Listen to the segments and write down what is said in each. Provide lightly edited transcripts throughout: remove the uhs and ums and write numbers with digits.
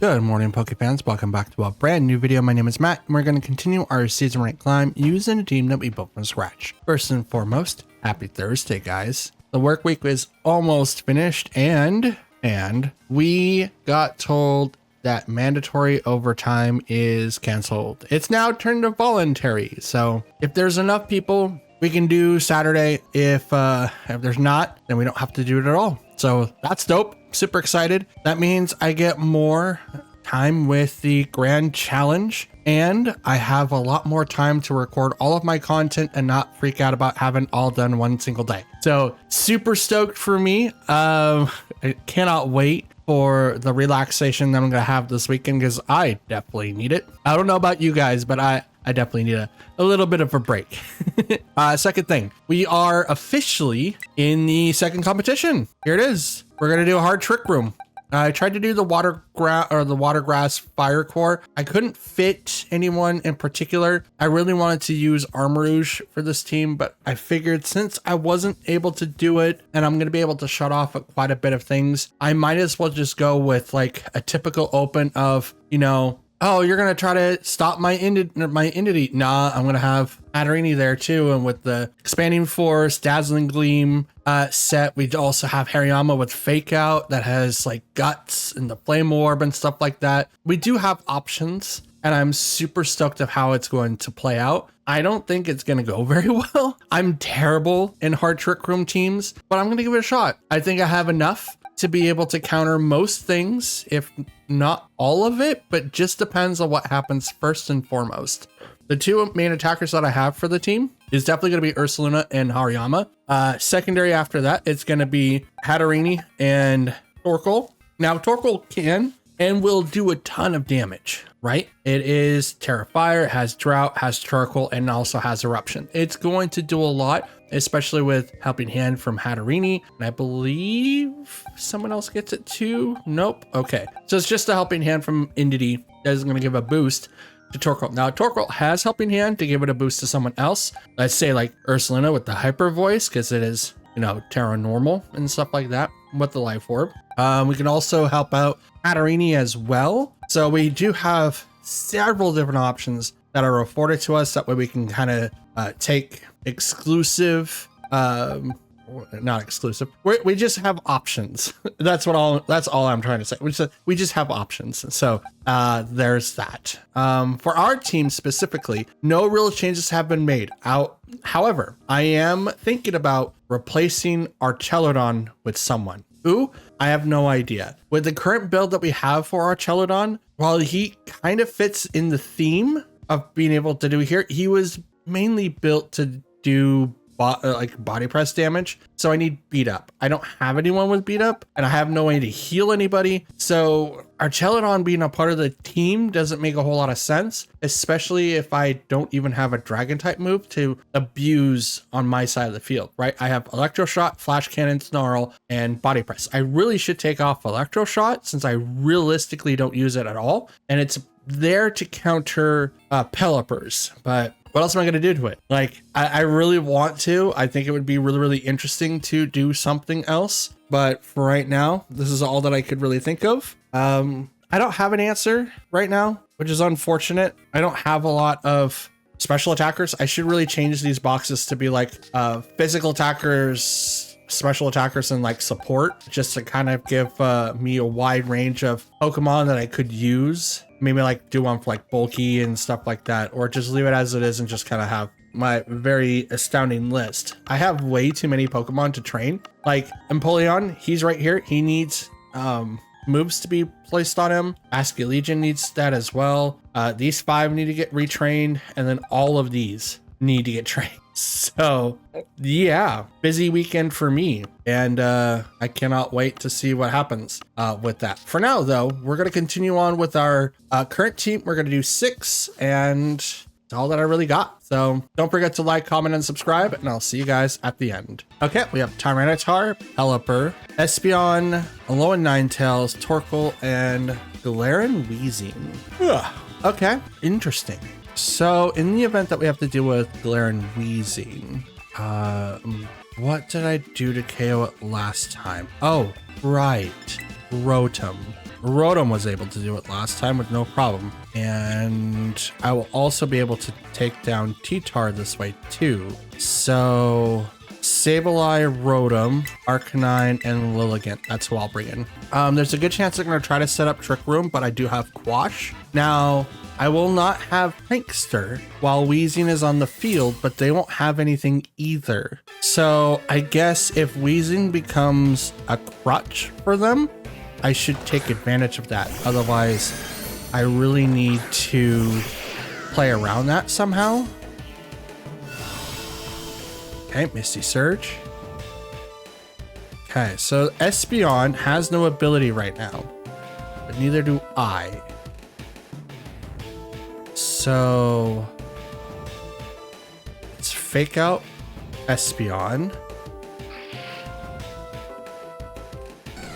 Good morning, Pokefans. Welcome back to a brand new video. My name is Matt, and we're going to continue our season rank climb using a team that we built from scratch. First and foremost, happy Thursday, guys. The work week is almost finished, and we got told that mandatory overtime is canceled. It's now turned to voluntary. So if there's enough people, we can do Saturday. If there's not, then we don't have to do it at all. So that's dope. Super excited. That means I get more time with the grand challenge, and I have a lot more time to record all of my content and not freak out about having all done one single day. So super stoked for me. I cannot wait for the relaxation that I'm gonna have this weekend, because I definitely need it. I don't know about you guys, but I definitely need a little bit of a break. Second thing, we are officially in the second competition. Here it is. We're gonna do a hard trick room. I tried to do the water grass fire core. I couldn't fit anyone in particular. I really wanted to use Armourouge for this team, but I figured since I wasn't able to do it and I'm going to be able to shut off quite a bit of things, I might as well just go with like a typical open of, you know, oh, you're going to try to stop my entity. Nah, I'm going to have Hatterini there too. And with the Expanding Force, Dazzling Gleam set, we also have Hariyama with Fake Out that has like Guts and the Flame Orb and stuff like that. We do have options, and I'm super stoked of how it's going to play out. I don't think it's going to go very well. I'm terrible in hard trick room teams, but I'm going to give it a shot. I think I have enough to be able to counter most things, if not all of it, but just depends on what happens first and foremost. The two main attackers that I have for the team is definitely going to be Ursaluna and Hariyama. Secondary after that, it's going to be Hatterini and Torkoal. Now, Torkoal can and will do a ton of damage, right? It is Terra Fire, it has Drought, has Charcoal, and also has Eruption. It's going to do a lot, especially with Helping Hand from Hatterini. And I believe someone else gets it too. Nope. Okay. So it's just a Helping Hand from Entity that is going to give a boost to Torkoal. Now, Torkoal has Helping Hand to give it a boost to someone else. Let's say like Ursaluna with the Hyper Voice, because it is, you know, Terra Normal and stuff like that with the Life Orb. We can also help out Hatterini as well. So we do have several different options that are afforded to us. That way we can kind of take exclusive, not exclusive. We just have options. That's all I'm trying to say. We just have options. So there's that. For our team specifically, no real changes have been made. However, I am thinking about replacing our Chelodon with someone. Who? I have no idea. With the current build that we have for our Chelodon, while he kind of fits in the theme of being able to do here, he was mainly built to do body press damage. So I need beat up. I don't have anyone with beat up, and I have no way to heal anybody. So our Chelodon being a part of the team doesn't make a whole lot of sense, especially if I don't even have a dragon type move to abuse on my side of the field, right? I have Electro Shot, Flash Cannon, Snarl, and Body Press. I really should take off Electro Shot since I realistically don't use it at all. And it's there to counter Pelipper's, but what else am I going to do to it? Like, I really want to. I think it would be really, really interesting to do something else. But for right now, this is all that I could really think of. I don't have an answer right now, which is unfortunate. I don't have a lot of special attackers. I should really change these boxes to be like physical attackers, special attackers, and like support, just to kind of give me a wide range of Pokemon that I could use. Maybe like do one for like bulky and stuff like that, or just leave it as it is and just kind of have my very astounding list. I have way too many Pokemon to train. Like Empoleon, he's right here. He needs moves to be placed on him. Legion needs that as well. These 5 need to get retrained, and then all of these need to get trained. So yeah, busy weekend for me, and I cannot wait to see what happens with that. For now though, we're going to continue on with our current team. We're going to do 6, and that's all that I really got. So don't forget to like, comment, and subscribe, and I'll see you guys at the end. Okay, we have Tyranitar, Pelipper, Espeon, Alolan Ninetales, Torkoal, and Galarian Weezing. Okay, interesting. So in the event that we have to deal with Galarian Weezing, what did I do to KO it last time? Oh, right. Rotom. Rotom was able to do it last time with no problem. And I will also be able to take down T-Tar this way too. So Sableye, Rotom, Arcanine, and Lilligant. That's who I'll bring in. There's a good chance they're going to try to set up Trick Room, but I do have Quash. Now, I will not have Prankster while Weezing is on the field, but they won't have anything either. So I guess if Weezing becomes a crutch for them, I should take advantage of that. Otherwise, I really need to play around that somehow. Okay, Misty Surge. Okay, so Espeon has no ability right now, but neither do I. So let's fake out Espeon.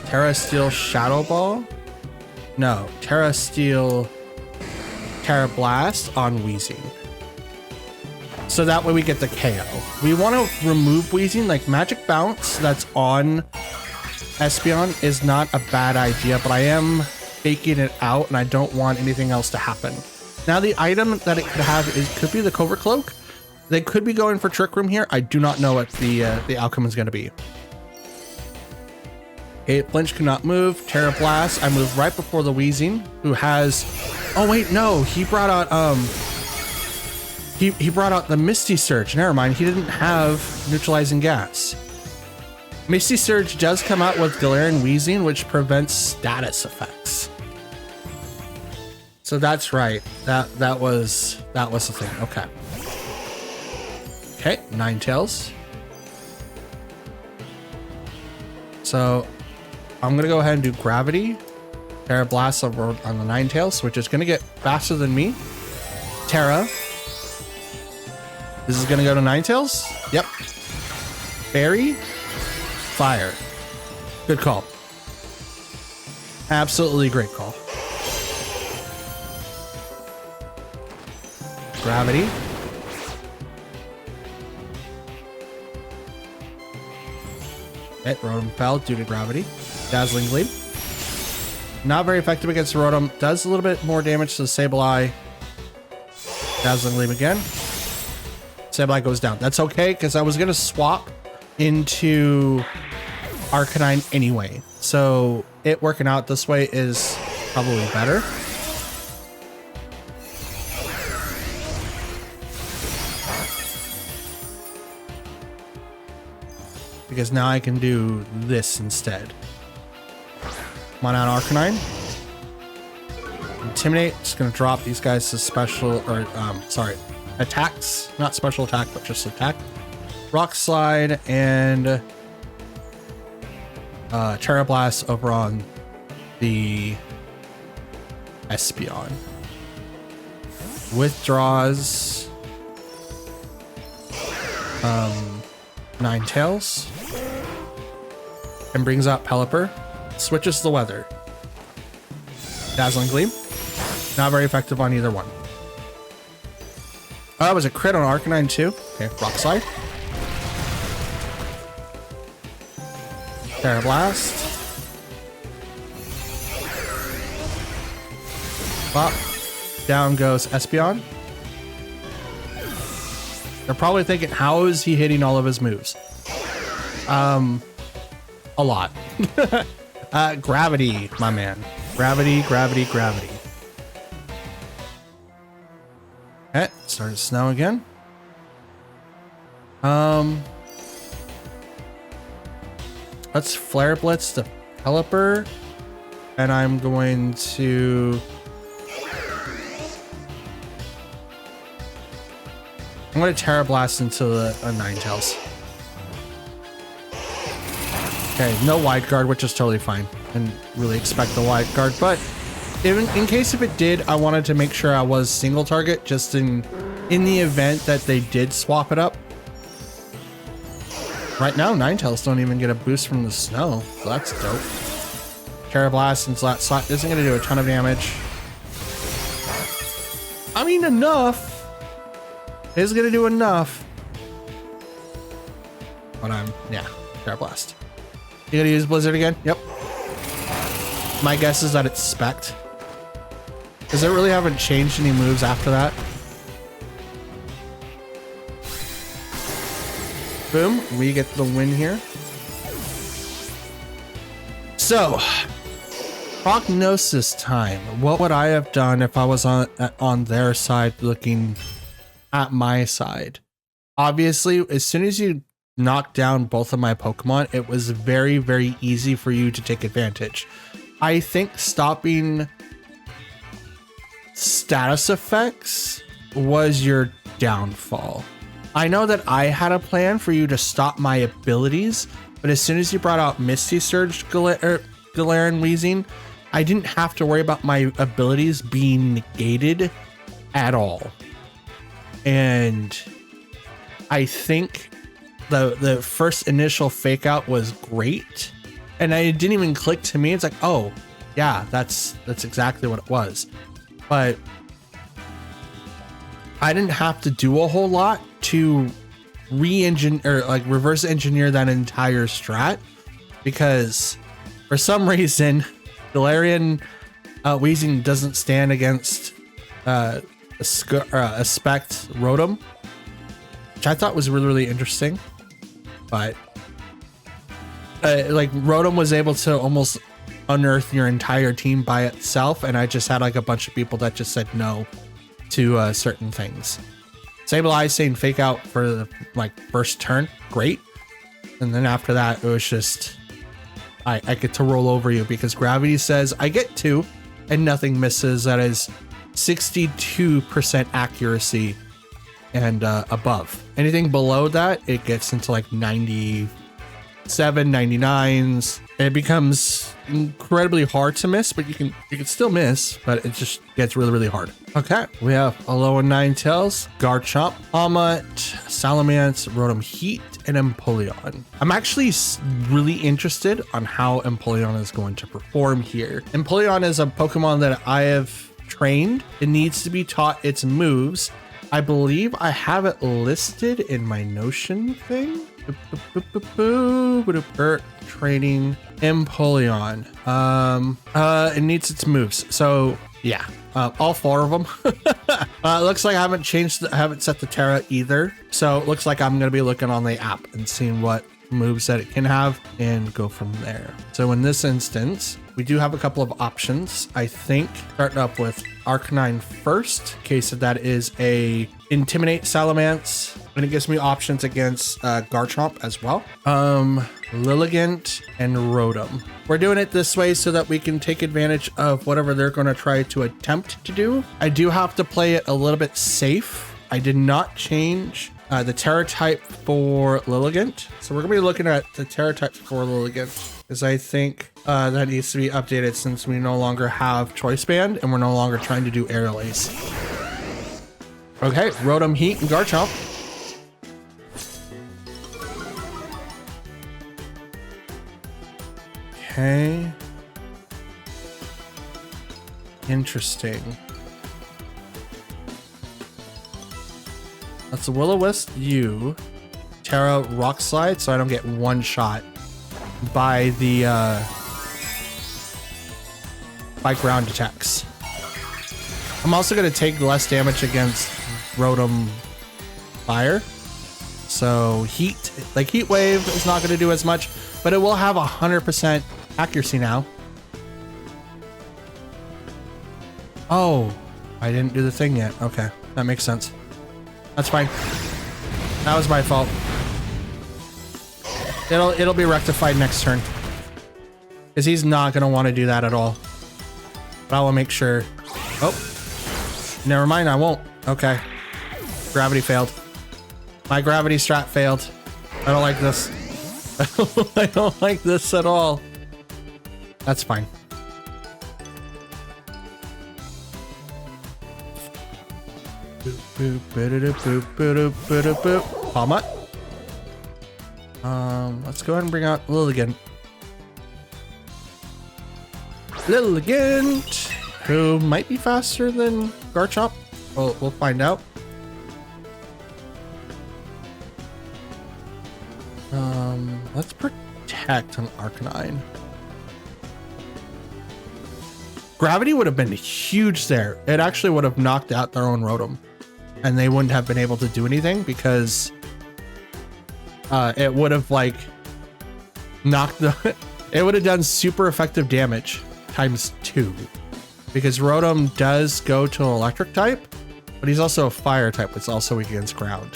Terra Steel Shadow Ball? No, Terra Steel Terra Blast on Weezing. So that way we get the KO. We want to remove Weezing, like Magic Bounce that's on Espeon is not a bad idea, but I am faking it out and I don't want anything else to happen. Now the item that it could have could be the Covert Cloak. They could be going for Trick Room here. I do not know what the outcome is going to be. Okay, Flinch cannot move. Terra Blast. I moved right before the Weezing, who has. Oh wait, no, he brought out he brought out the Misty Surge. Never mind, he didn't have neutralizing gas. Misty Surge does come out with Galarian Weezing, which prevents status effects. So that's right. That was the thing. Okay. Okay, Ninetales. So I'm gonna go ahead and do Gravity. Terra Blast on the Ninetales, which is gonna get faster than me. Terra. This is gonna go to Ninetales. Yep. Fairy. Fire. Good call. Absolutely great call. Gravity. Hit Rotom fell due to gravity. Dazzling Gleam. Not very effective against Rotom. Does a little bit more damage to the Sableye. Dazzling Gleam again. Sableye goes down. That's okay, because I was going to swap into Arcanine anyway. So it working out this way is probably better. Because now I can do this instead. Come on out, Arcanine. Intimidate. Just gonna drop these guys to special, or sorry, attacks. Not special attack, but just attack. Rock Slide and Terra Blast over on the Espeon. Withdraws Ninetales and brings out Pelipper. Switches the weather. Dazzling Gleam. Not very effective on either one. Oh, that was a crit on Arcanine too. Okay, Rock Slide. Terra Blast. Pop. Down goes Espeon. They're probably thinking, how is he hitting all of his moves? A lot. Gravity, my man. Gravity, gravity, gravity. Okay, started to snow again. Let's Flare Blitz the Pelipper. And I'm going to... I'm going to Terra Blast into the Ninetales. Okay, no Wide Guard, which is totally fine. Didn't really expect the Wide Guard, but in case if it did, I wanted to make sure I was single target, just in the event that they did swap it up. Right now, Ninetales don't even get a boost from the snow, so that's dope. Terra Blast and Slot isn't going to do a ton of damage. I mean, enough. Is gonna do enough. But yeah, Terra Blast. You gonna use Blizzard again? Yep. My guess is that it's spec'd. Because they really haven't changed any moves after that. Boom, we get the win here. So, prognosis time. What would I have done if I was on their side looking at my side? Obviously, as soon as you knocked down both of my Pokemon, it was very, very easy for you to take advantage. I think stopping status effects was your downfall. I know that I had a plan for you to stop my abilities, but as soon as you brought out Misty Surge, Galarian Weezing, I didn't have to worry about my abilities being negated at all. And I think the first initial fake out was great. And it didn't even click to me. It's like, oh yeah, that's exactly what it was. But I didn't have to do a whole lot to re-engineer, or like reverse engineer that entire strat, because for some reason Galarian Weezing doesn't stand against a spec'd Rotom, which I thought was really, really interesting. But like Rotom was able to almost unearth your entire team by itself, and I just had like a bunch of people that just said no to certain things. Sableye saying fake out for the like first turn, great. And then after that, it was just I get to roll over you because gravity says I get to, and nothing misses. That is 62% accuracy and above. Anything below that, it gets into like 97, 99s. It becomes incredibly hard to miss, but you can still miss, but it just gets really, really hard. Okay, we have Alolan Ninetales, Garchomp, Palmot, Salamence, Rotom Heat, and Empoleon. I'm actually really interested on how Empoleon is going to perform here. Empoleon is a Pokemon that I have trained. It needs to be taught its moves. I believe I have it listed in my Notion thing. Training Empoleon. It needs its moves. So yeah, all 4 of them. Looks like I haven't set the Terra either. So it looks like I'm gonna be looking on the app and seeing what moves that it can have and go from there. So in this instance, we do have a couple of options. I think starting up with Arcanine first, in case that is a Intimidate Salamence, and it gives me options against Garchomp as well. Lilligant and Rotom. We're doing it this way so that we can take advantage of whatever they're going to try to attempt to do. I do have to play it a little bit safe. I did not change the Terra type for Lilligant. So we're going to be looking at the Terra type for Lilligant, because I think that needs to be updated since we no longer have Choice Band and we're no longer trying to do Aerial Ace. Okay, Rotom Heat and Garchomp. Okay. Interesting. That's a Will-O-Wisp U. Terra Rock Slide, so I don't get one shot by the by ground attacks. I'm also going to take less damage against Rotom Fire. So Heat, like Heat Wave is not going to do as much, but it will have 100% accuracy now. Oh, I didn't do the thing yet. Okay, that makes sense. That's fine. That was my fault. It'll be rectified next turn, because he's not going to want to do that at all. But I will make sure. Oh, never mind. I won't. Okay. Gravity failed. My gravity strat failed. I don't like this. I don't like this at all. That's fine. Palmot. Let's go ahead and bring out Lilligant. Lilligant, who might be faster than Garchomp. We'll find out. Let's protect an Arcanine. Gravity would have been huge there. It actually would have knocked out their own Rotom, and they wouldn't have been able to do anything because it would have like knocked the it would have done super effective damage times 2, because Rotom does go to an electric type, but he's also a fire type, which is also weak against ground.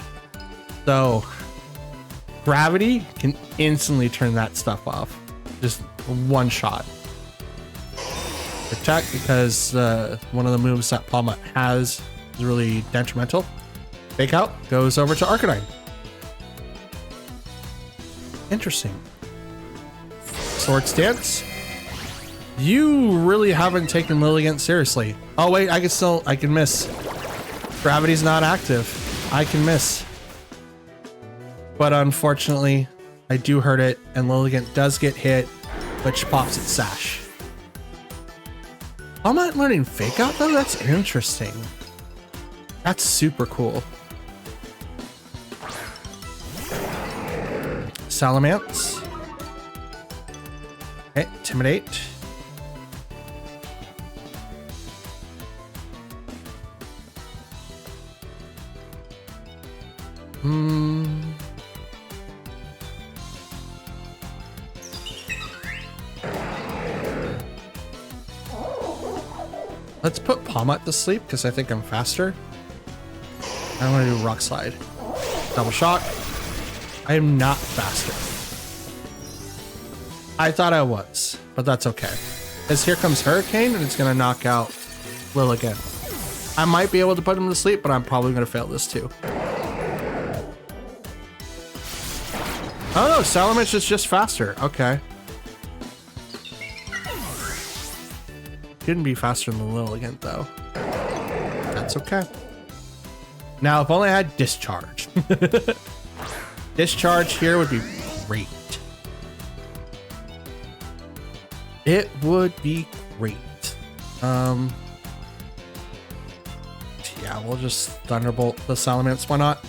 So gravity can instantly turn that stuff off, just one shot. Attack, because one of the moves that Palma has is really detrimental. Fake Out goes over to Arcanine. Interesting. Sword Stance. You really haven't taken Lilligant seriously. Oh wait, I can miss. Gravity's not active. I can miss. But unfortunately, I do hurt it, and Lilligant does get hit, which pops its sash. I'm not learning Fake Out though? That's interesting. That's super cool. Salamence. Okay, Intimidate. Let's put Palmot to sleep because I think I'm faster. I'm gonna do Rock Slide. Double Shock. I am not faster. I thought I was, but that's okay. Because here comes Hurricane and it's gonna knock out Lilligant. I might be able to put him to sleep, but I'm probably gonna fail this too. Oh no, Salamence is just faster. Okay. Couldn't be faster than Lilligant though. That's okay. Now, if only I had Discharge. Discharge here would be great. It would be great. Yeah, we'll just Thunderbolt the Salamence, why not?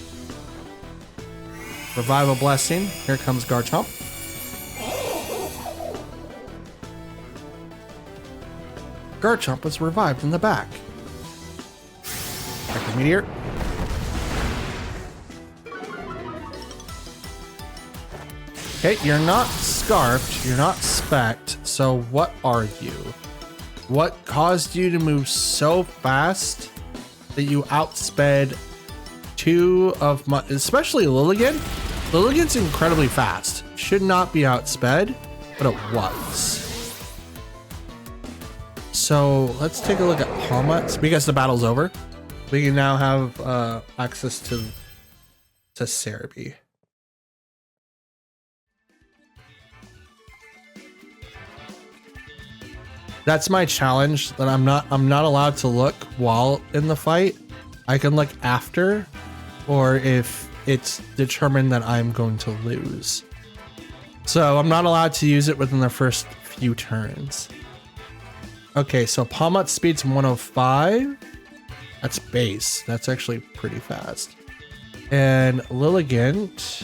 Revival Blessing. Here comes Garchomp. Garchomp was revived in the back. Electric Meteor. Okay, you're not Scarfed, you're not Specked, so what are you? What caused you to move so fast that you outsped 2 of my, especially Lilligant? Lilligant's incredibly fast. Should not be outsped, but it was. So let's take a look at Palmot. Because the battle's over, we can now have access to Cerebi. That's my challenge, that I'm not allowed to look while in the fight. I can look after, or if it's determined that I'm going to lose. So I'm not allowed to use it within the first few turns. Okay, so Palmot speed's 105. That's base. That's actually pretty fast. And Lilligant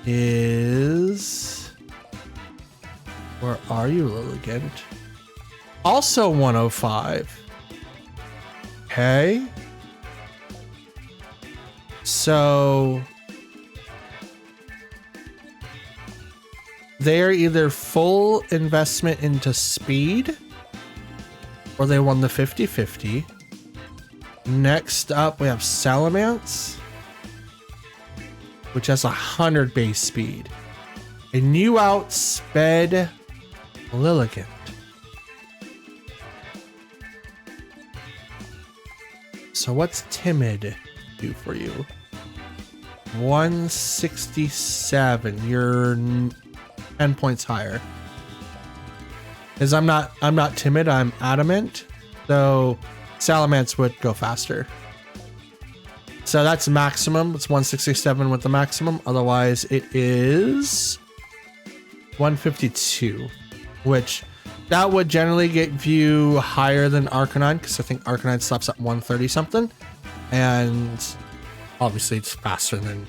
is... Where are you, Lilligant? Also 105. Okay. So they are either full investment into speed, or they won the 50-50. Next up, we have Salamence, which has 100 base speed. And you outsped Lilligant. So what's Timid do for you? 167. You're 10 points higher. Because I'm not timid, I'm adamant. So Salamence would go faster. So that's maximum. It's 167 with the maximum. Otherwise it is 152, which that would generally get you higher than Arcanine, because I think Arcanine stops at 130 something, and obviously it's faster than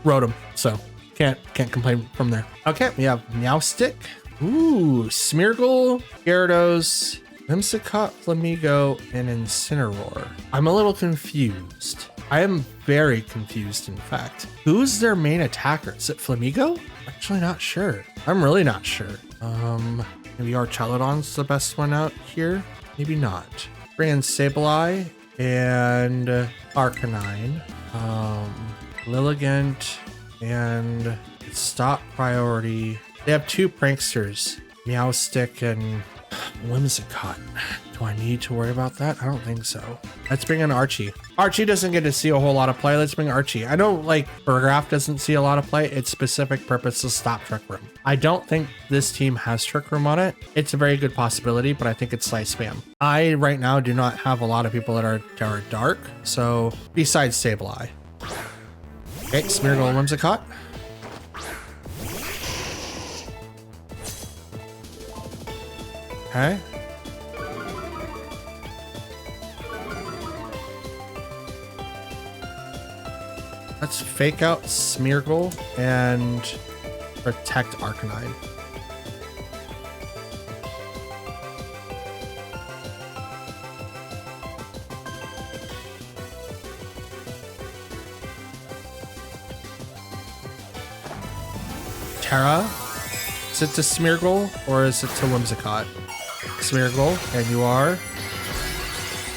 Rotom, so can't complain from there. Okay, we have Meowstic, Ooh, Smeargle, Gyarados, Whimsicott, Flamigo, and Incineroar. I'm a little confused. I am very confused, in fact. Who's their main attacker? Is it Flamigo? Actually not sure. I'm really not sure. Maybe Archaludon's the best one out here? Maybe not. Bring in Sableye and Arcanine. Lilligant and Stop Priority. They have two pranksters, Meowstic and Whimsicott. Do I need to worry about that? I don't think so. Let's bring in Archie. Archie doesn't get to see a whole lot of play. Let's bring Archie. I know like Burgraff doesn't see a lot of play. Its specific purpose is stop Trick Room. I don't think this team has Trick Room on it. It's a very good possibility, but I think it's Slice Spam. I right now do not have a lot of people that are dark. So besides Sableye. Okay, Smeargle and Whimsicott. Okay. Let's fake out Smeargle and protect Arcanine. Terra, is it to Smeargle or is it to Whimsicott? Smeargle, and you are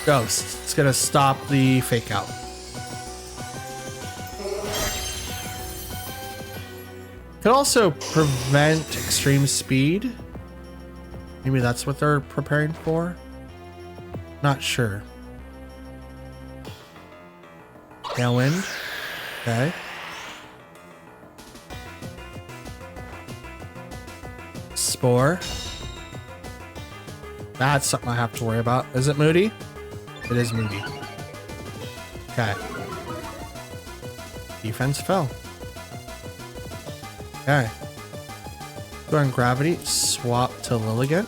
Ghost. It's gonna stop the fake out. Could also prevent extreme speed. Maybe that's what they're preparing for. Not sure. Tailwind. Okay. Spore. That's something I have to worry about. Is it Moody? It is Moody. Okay. Defense fell. Okay. Go on Gravity. Swap to Lilligant.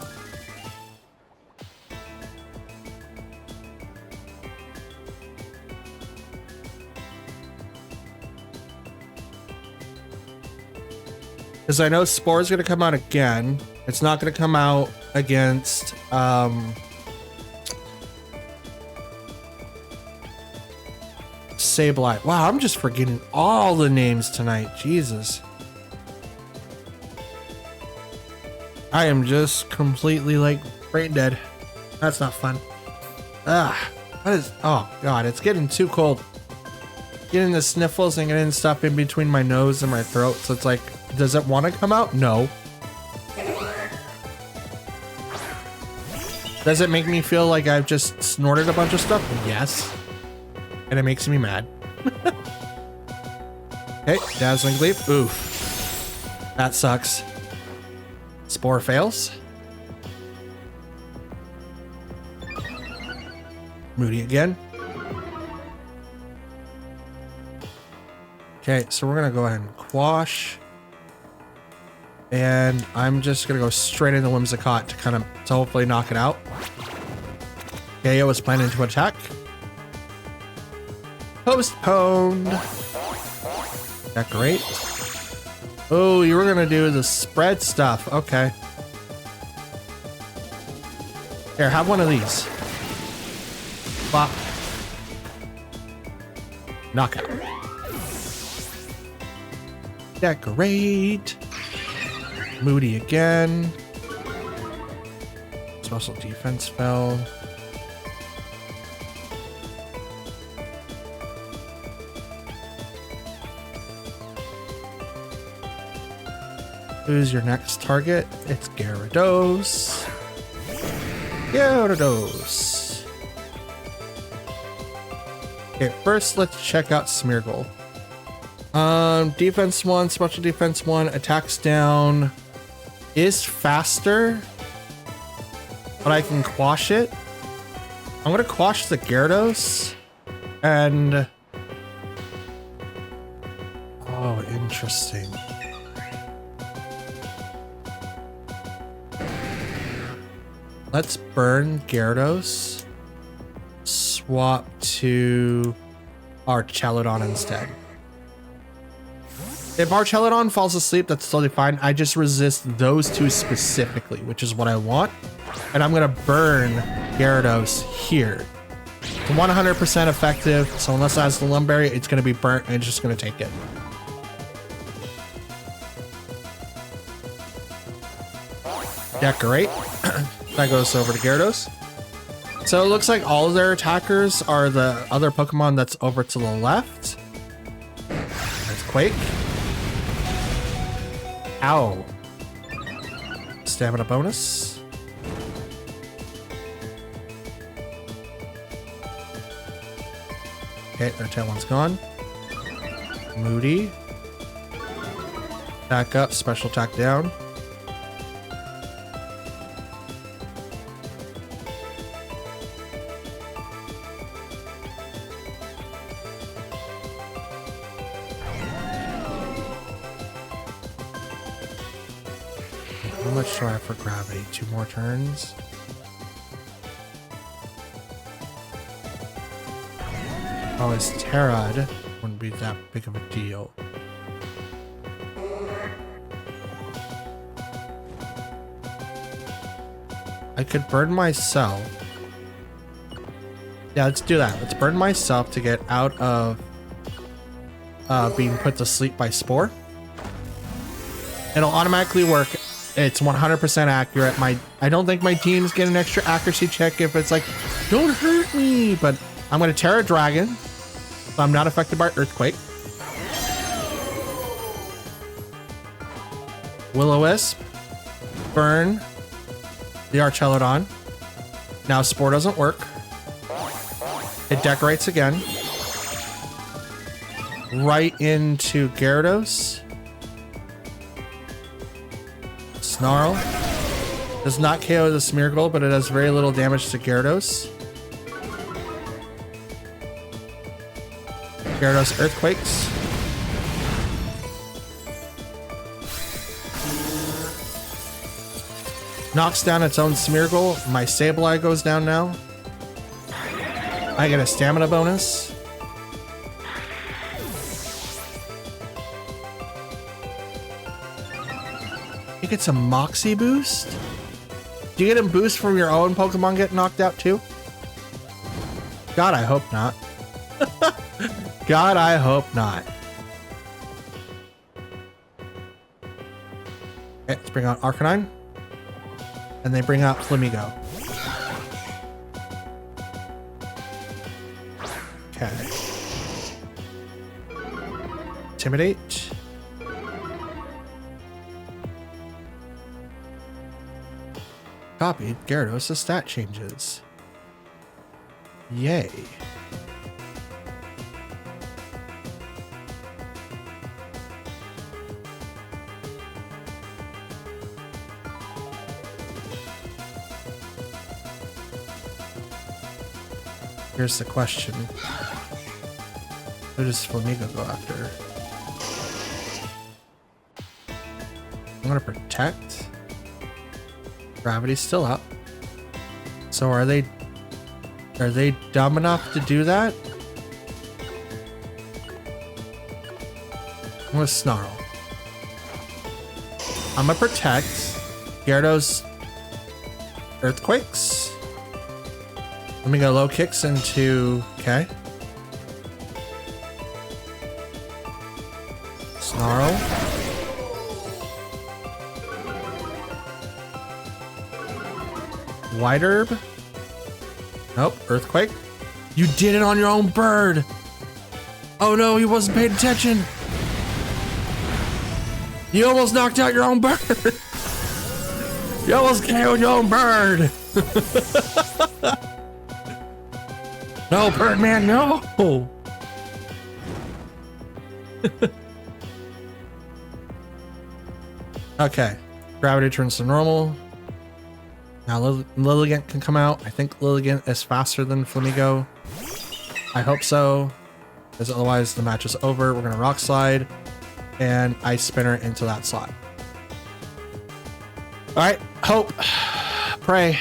Because I know Spore is going to come out again. It's not going to come out against Sableye. Wow, I'm just forgetting all the names tonight. Jesus. I am just completely like brain dead. That's not fun. What is, oh God, it's getting too cold. Getting the sniffles and getting stuff in between my nose and my throat. So it's like, does it want to come out? No. Does it make me feel like I've just snorted a bunch of stuff? Yes. And it makes me mad. Okay, Dazzling Leaf. Oof. That sucks. Spore fails. Moody again. Okay, so we're gonna go ahead and quash. And I'm just gonna go straight into Whimsicott to hopefully knock it out. Okay, I was planning to attack. Postponed. Decorate. Oh, you were gonna do the spread stuff. Okay. Here, have one of these. Bop. Knockout. Decorate. Moody again. Special defense fell. Who's your next target? It's Gyarados. Gyarados. Okay, first let's check out Smeargle. Defense 1, special defense 1, attacks down. Is faster, but I can quash it. I'm gonna quash the Gyarados, and oh, interesting. Let's burn Gyarados. Swap to Archaludon instead. If Archelodon falls asleep, that's totally fine. I just resist those two specifically, which is what I want. And I'm gonna burn Gyarados here. It's 100% effective, so unless it has the Lumberry, it's gonna be burnt and it's just gonna take it. Decorate. That goes over to Gyarados. So it looks like all of their attackers are the other Pokemon that's over to the left. There's Quake. Ow. Stamina bonus. Okay, their tail one's gone. Moody. Attack up, special attack down. How much do I have for gravity? 2 more turns. Oh, it's Terrad. Wouldn't be that big of a deal. I could burn myself. Yeah, let's do that. Let's burn myself to get out of being put to sleep by Spore. It'll automatically work. It's 100% accurate. I don't think my teams get an extra accuracy check if it's like, don't hurt me, but I'm going to Terra Dragon, so I'm not affected by Earthquake. Will-O-Wisp, burn the Archelodon. Now Spore doesn't work. It decorates again. Right into Gyarados. Snarl. Does not KO the Smeargle, but it does very little damage to Gyarados. Gyarados Earthquakes. Knocks down its own Smeargle. My Sableye goes down now. I get a stamina bonus. You get some Moxie boost? Do you get a boost from your own Pokemon get knocked out too? God, I hope not. God, I hope not. Okay, let's bring out Arcanine. And they bring out Flamigo. Okay. Intimidate. Copied Gyarados' stat changes. Yay. Here's the question. Who does Flamigo go after? I'm gonna protect. Gravity's still up. So are they dumb enough to do that? I'm gonna Snarl. I'm gonna protect. Gyarados Earthquakes. Let me go low kicks into, okay. Snarl. White Herb. Nope, Earthquake. You did it on your own bird. Oh no, he wasn't paying attention. You almost knocked out your own bird. You almost KO'd your own bird. No, Birdman, no! Okay, gravity turns to normal. Now Lilligant can come out. I think Lilligant is faster than Flamigo. I hope so, because otherwise the match is over. We're gonna Rock Slide and Ice Spinner into that slot. All right, hope, pray.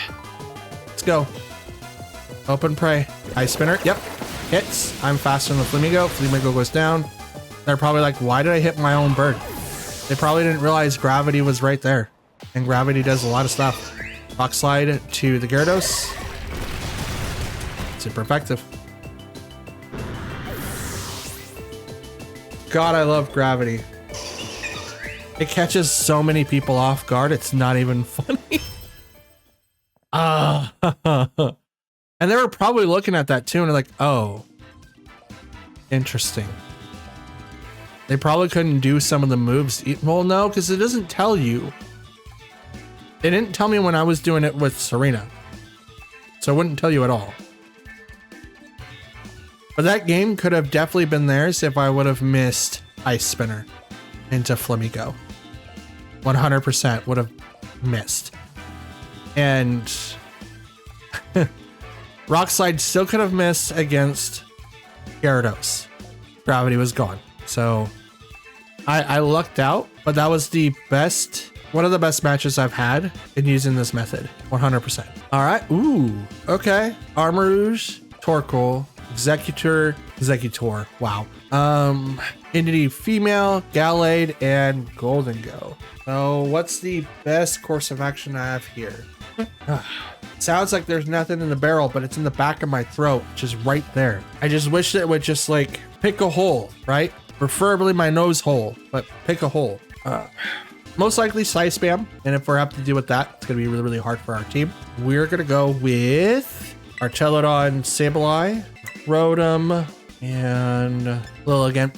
Let's go. Hope and pray. Ice Spinner, yep, hits. I'm faster than the Flamigo. Flamigo goes down. They're probably like, why did I hit my own bird? They probably didn't realize gravity was right there. And gravity does a lot of stuff. Rock slide to the Gyarados. Super effective. God, I love gravity. It catches so many people off guard, it's not even funny. And they were probably looking at that too and they're like, oh, interesting. They probably couldn't do some of the moves. Well, no, because it doesn't tell you. It didn't tell me when I was doing it with Serena. So it wouldn't tell you at all. But that game could have definitely been theirs if I would have missed Ice Spinner into Flamigo. 100% would have missed. And Rock Slide still could have missed against Gyarados. Gravity was gone. So I lucked out, but that was the best, one of the best matches I've had in using this method. 100%. All right. Ooh, okay. Armarouge, Torkoal, Executor. Wow. Entity Female, Gallade, and Golden Go. So what's the best course of action I have here? Sounds like there's nothing in the barrel, but it's in the back of my throat, which is right there. I just wish it would just like pick a hole, right? Preferably my nose hole, but pick a hole. Most likely Psy Spam. And if we're have to deal with that, it's gonna be really, really hard for our team. We're gonna go with our Archelodon, Sableye, Rotom, and Lilligant.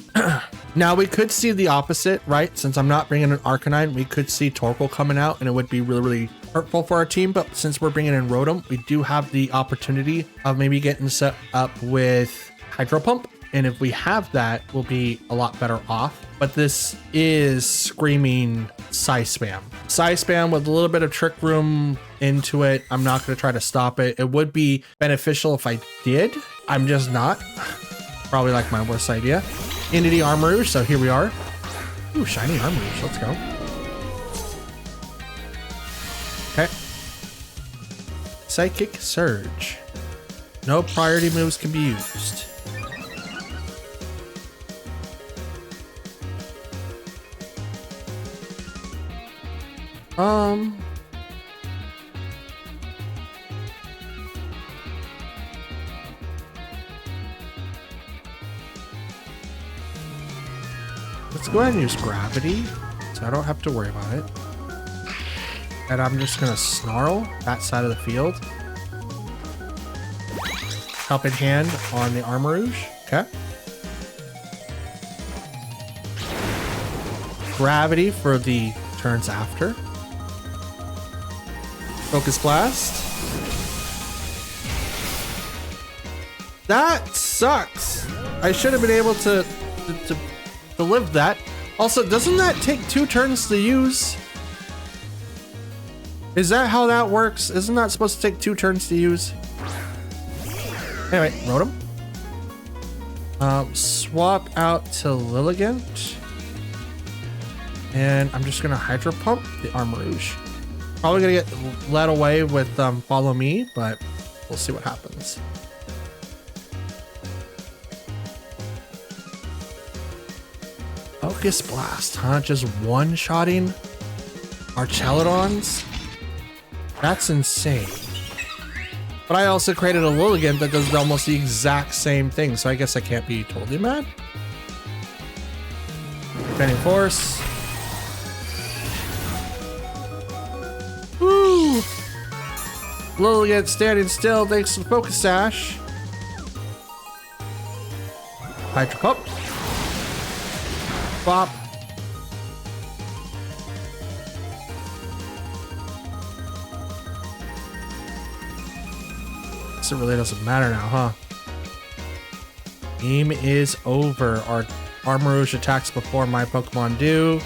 Now we could see the opposite, right? Since I'm not bringing an Arcanine, we could see Torkoal coming out and it would be really, really hurtful for our team. But since we're bringing in Rotom, we do have the opportunity of maybe getting set up with Hydro Pump. And if we have that, we'll be a lot better off. But this is screaming Psy Spam. Psy Spam with a little bit of Trick Room into it. I'm not going to try to stop it. It would be beneficial if I did. I'm just not. Probably like my worst idea. Entity Armarouge, so here we are. Ooh, shiny Armarouge, let's go. Okay. Psychic Surge. No priority moves can be used. Let's go ahead and use Gravity, so I don't have to worry about it. And I'm just gonna Snarl that side of the field. Helping Hand on the Armarouge, okay. Gravity for the turns after. Focus Blast. That sucks. I should have been able to live that. Also, doesn't that take 2 turns to use? Is that how that works? Isn't that supposed to take 2 turns to use? Anyway, Rotom. Swap out to Lilligant. And I'm just gonna Hydro Pump the Armarouge. Probably gonna get led away with Follow Me, but we'll see what happens. Focus Blast, huh? Just one-shotting Archelodons? That's insane. But I also created a Lilligant that does almost the exact same thing, so I guess I can't be totally mad. Defending Force. Woo! Lilligant standing still thanks to the Focus Sash. Hydro Pump. Bop. So it really doesn't matter now, huh? Game is over. Our Armarouge attacks before my Pokemon do,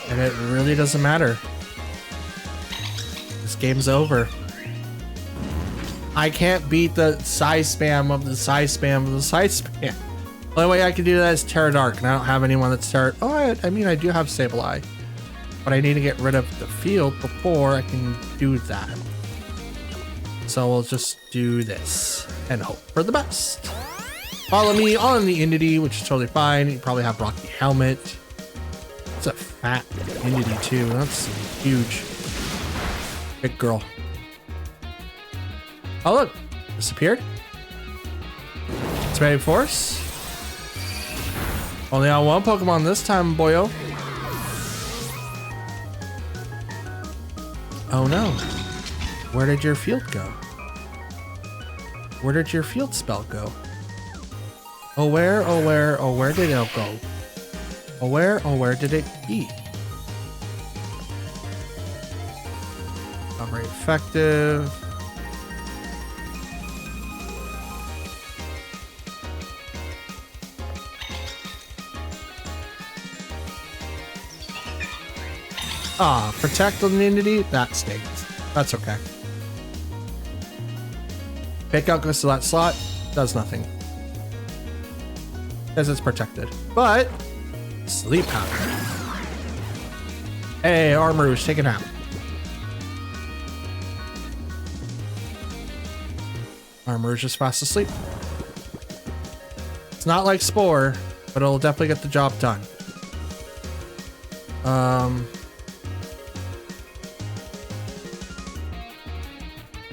and it really doesn't matter. This game's over. I can't beat the Psy Spam of the Psy Spam of the Psy Spam. The only way I can do that is Terra Dark, and I don't have anyone that's Terra. Oh, I mean, I do have Sableye, but I need to get rid of the field before I can do that. So we'll just do this and hope for the best. Follow me on the Entity, which is totally fine. You probably have Rocky Helmet. It's a fat Entity too. That's huge. Big girl. Oh look, disappeared. It's ready for us. Only on one Pokemon this time, boyo. Oh no. Where did your field go? Where did your field spell go? Oh where did it go? Oh where did it be? Not very effective. Ah, protect on the Entity? That stinks. That's okay. Fake Out goes to that slot, does nothing. Because it's protected. But, Sleep Powder. Hey, Armourouge, take a nap. Armourouge is fast asleep. It's not like Spore, but it'll definitely get the job done.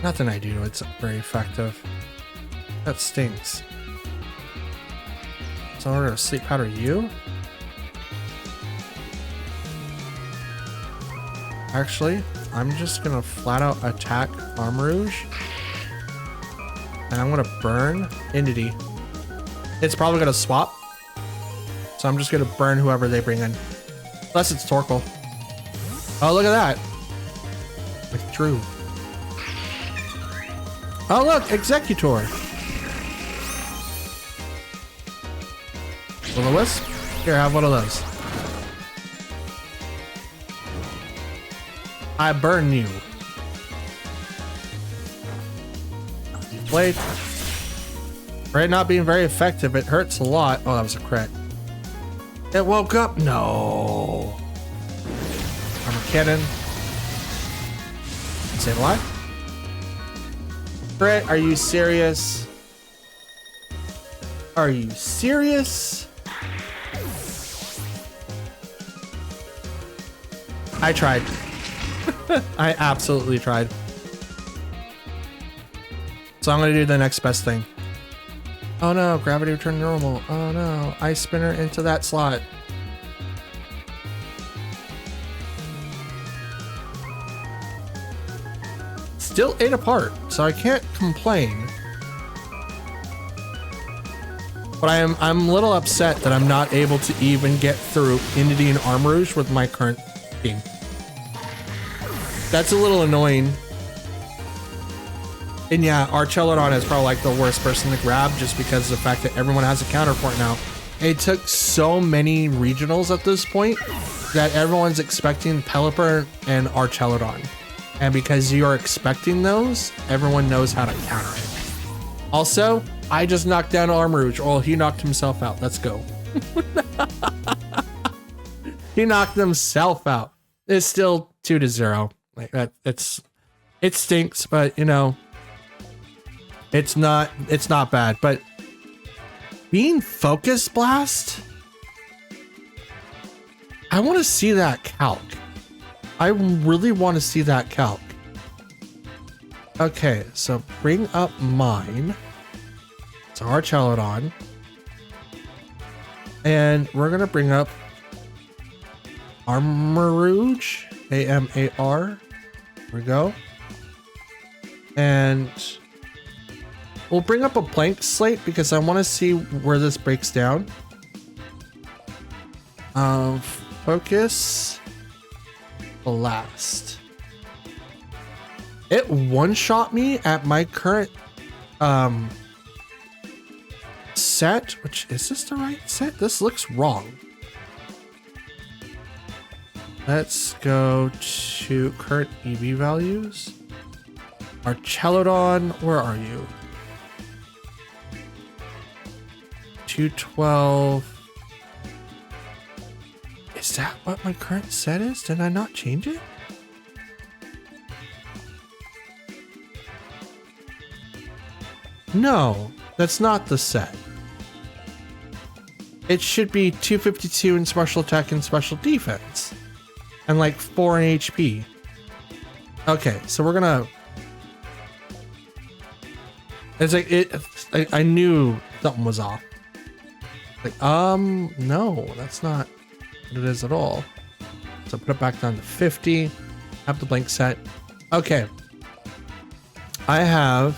Nothing I do, it's very effective. That stinks. So we're gonna Sleep Powder you? Actually, I'm just gonna flat out attack Armourouge. And I'm gonna burn Entity. It's probably gonna swap. So I'm just gonna burn whoever they bring in. Unless it's Torkoal. Oh, look at that. Withdrew. Oh look, Executor. Will-O-Wisp? Here, have one of those. I burn you. Blade. For it not being very effective, it hurts a lot. Oh, that was a crit. It woke up? No. Armor Cannon. Save alive. Crit, are you serious? Are you serious? I tried. I absolutely tried. So I'm gonna do the next best thing. Oh no, gravity return normal. Oh no, Ice Spinner into that slot. Still 8 apart, so I can't complain. But I'm a little upset that I'm not able to even get through Entity and Armourouge with my current team. That's a little annoying. And yeah, Archelodon is probably like the worst person to grab just because of the fact that everyone has a counter for it now. It took so many regionals at this point that everyone's expecting Pelipper and Archelodon. And because you are expecting those, everyone knows how to counter it. Also, I just knocked down Armourouge. Well, he knocked himself out. Let's go. He knocked himself out. It's still 2-0. Like that, it stinks, but you know, it's not bad. But being Focus Blast, I want to see that calc. I really want to see that calc. Okay, so bring up mine. So Archelodon. And we're gonna bring up Armourouge. A-M-A-R. There we go. And we'll bring up a blank slate because I want to see where this breaks down. Focus Blast. It one-shot me at my current set, which is this the right set? This looks wrong. Let's go to current EV values. Archelodon, where are you? 212. Is that what my current set is? Did I not change it? No, that's not the set. it should be 252 in special attack and special defense. And like 4 in HP. Okay, so we're gonna... It's like, I knew something was off. Like, no, that's not what it is at all. So put it back down to 50. Have the blank set. Okay. I have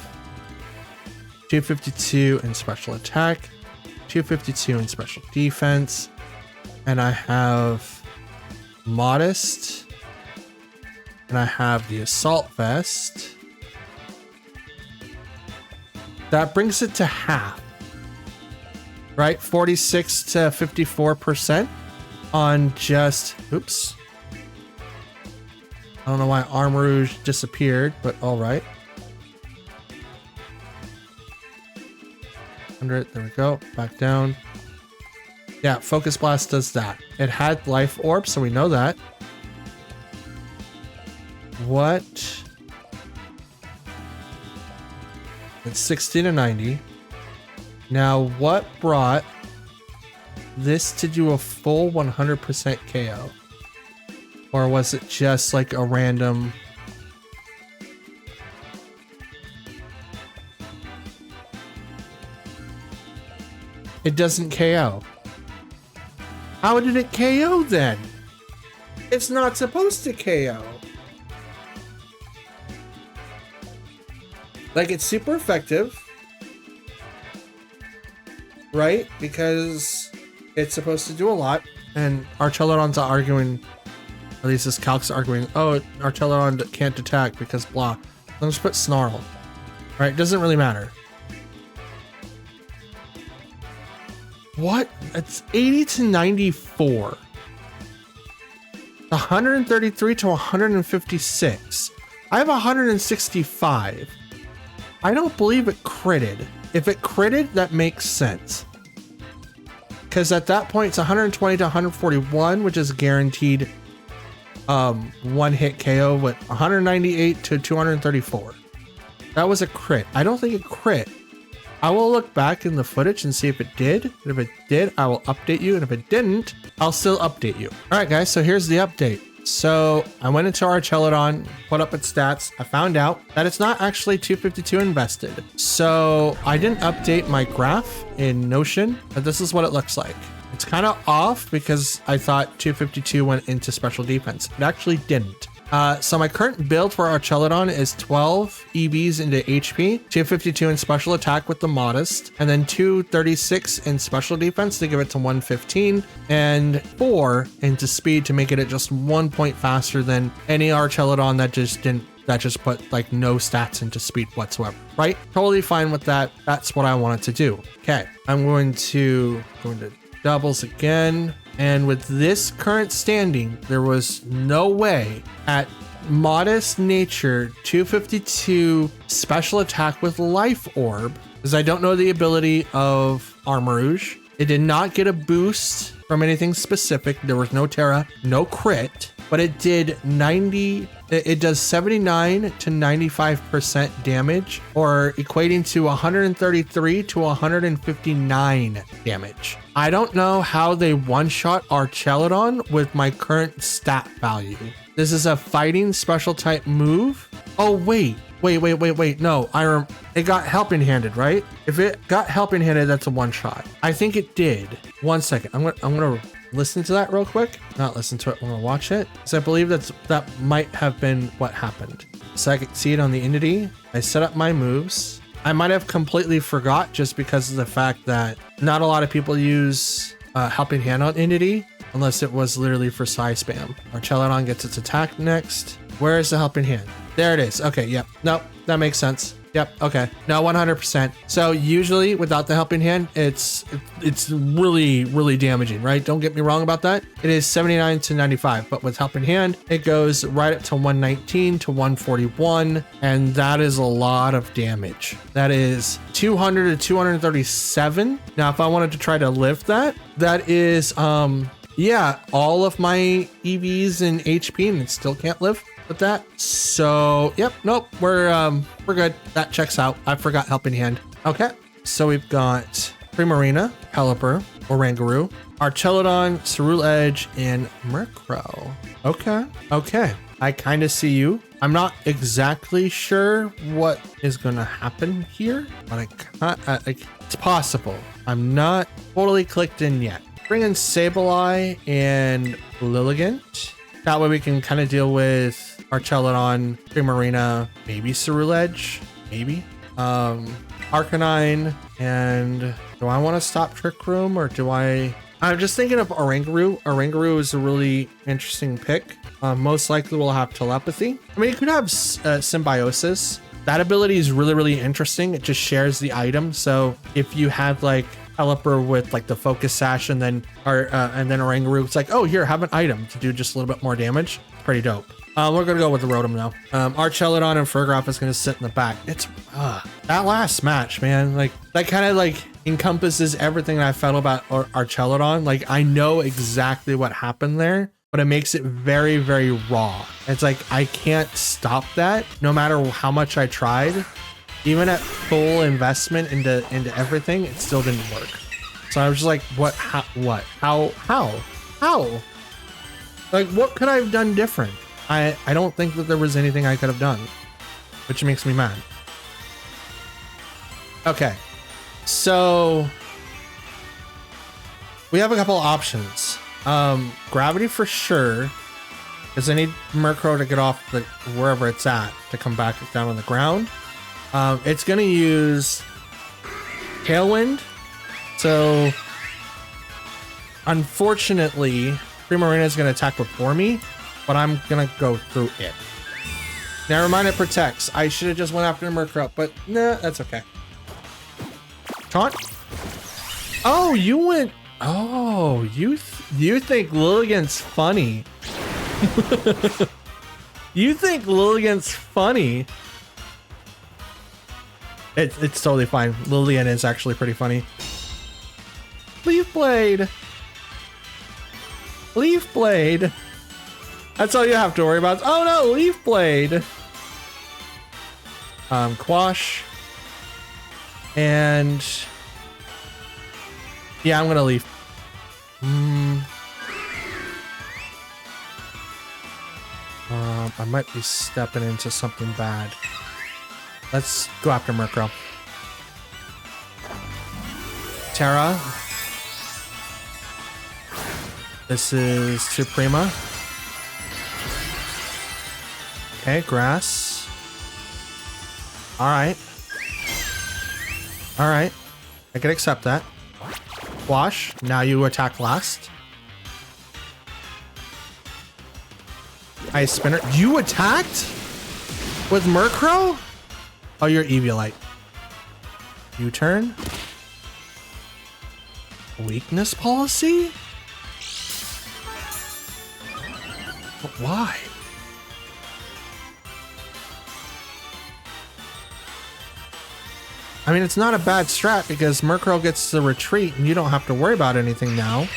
252 in special attack, 252 in special defense, and I have modest, and I have the assault vest. That brings it to half, right? 46 to 54% on just, oops. I don't know why Arm Rouge disappeared, but all right. 100, there we go, back down. Yeah, Focus Blast does that. It had Life Orb, so we know that. What? It's 60 to 90. Now, what brought this to do a full 100% KO? Or was it just like a random... It doesn't KO. How did it KO then? It's not supposed to KO. Like, it's super effective, right? Because it's supposed to do a lot. And Archelodon's arguing, at least this Calc's arguing, oh, Archelodon can't attack because blah. Let's put Snarl. Right? Doesn't really matter. What? It's 80 to 94. 133 to 156. I have 165. I don't believe it critted. If it critted, that makes sense. Because at that point, it's 120 to 141, which is guaranteed one hit KO with 198 to 234. That was a crit. I don't think it crit. I will look back in the footage and see if it did. And if it did, I will update you. And if it didn't, I'll still update you. All right, guys, so here's the update. So I went into Archelodon, put up its stats. I found out that it's not actually 252 invested. So I didn't update my graph in Notion, but this is what it looks like. It's kind of off because I thought 252 went into special defense. It actually didn't. So my current build for Archelodon is 12 EVs into HP, 252 in special attack with the modest, and then 236 in special defense to give it to 115, and 4 into speed to make it at just 1 point faster than any Archelodon that just put like no stats into speed whatsoever, right? Totally fine with that. That's what I wanted to do. Okay, I'm going to go into doubles again. And with this current standing, there was no way at modest nature 252 special attack with Life Orb, because I don't know the ability of Arm Rouge. It did not get a boost from anything specific. There was no Terra, no crit, but it did 90. It does 79 to 95% damage, or equating to 133 to 159 damage. I don't know how they one-shot Archelodon with my current stat value. This is a fighting special type move. Oh, wait. No, it got helping handed, right? If it got helping handed, that's a one-shot. I think it did. 1 second. I'm gonna listen to that real quick. Not listen to it, I'm gonna watch it. So I believe that might have been what happened. So I could see it on the entity. I set up my moves. I might have completely forgot just because of the fact that not a lot of people use helping hand on entity unless it was literally for psi spam. Archelodon gets its attack next. Where is the helping hand? There it is. Okay, yep. Nope, that makes sense. Yep, okay. No, 100%. So usually without the helping hand, it's really, really damaging, right? Don't get me wrong about that. It is 79 to 95, but with helping hand, it goes right up to 119 to 141, and that is a lot of damage. That is 200 to 237. Now, if I wanted to try to lift that, that is, yeah, all of my EVs and HP, and it still can't live with that. So yep, nope, we're good. That checks out. I forgot helping hand. Okay, so we've got Primarina, Pelipper, Oranguru, Archelodon, Cerule Edge, and Murkrow. Okay. Okay. I kind of see you. I'm not exactly sure what is going to happen here, but it's possible. I'm not totally clicked in yet. Bring in Sableye and Lilligant. That way we can kind of deal with Archelodon, Primarina, maybe Cerule Edge, maybe. Arcanine, and do I want to stop Trick Room or do I... I'm just thinking of Oranguru. Oranguru is a really interesting pick. Most likely we'll have telepathy. I mean, you could have symbiosis. That ability is really, really interesting. It just shares the item. So if you had like Pelipper with like the focus sash and then Oranguru, it's like, oh, here, have an item to do just a little bit more damage. Pretty dope. We're gonna go with the Rotom though. Archelodon and Fergroth is gonna sit in the back. It's that last match, man. Like that kind of like encompasses everything I felt about Archelodon. Like I know exactly what happened there, but it makes it very, very raw. It's like I can't stop that no matter how much I tried. Even at full investment into everything, it still didn't work. So I was just like, what? How? Like, what could I have done different? I don't think that there was anything I could have done, which makes me mad. Okay, so we have a couple options. Gravity for sure, because I need Murkrow to get off wherever it's at to come back down on the ground. It's gonna use Tailwind, so unfortunately Primarina is gonna attack before me, but I'm gonna go through it. Never mind, it protects. I should have just went after Murkrow, but nah, that's okay. Taunt. Oh, you went. Oh, you think Lilligant's funny? You think Lilligant's funny? It's totally fine. Lilligant is actually pretty funny. Leaf Blade. Leaf Blade. That's all you have to worry about. Oh no, Leaf Blade. Quash. And yeah, I'm gonna leave. I might be stepping into something bad. Let's go after Murkrow. Terra. This is Suprema. Okay, grass. Alright. Alright. I can accept that. Wash. Now you attack last. Ice Spinner. You attacked? With Murkrow? Oh, you're Eviolite. U-turn. Weakness policy? But why? I mean, it's not a bad strat because Murkrow gets the retreat and you don't have to worry about anything now.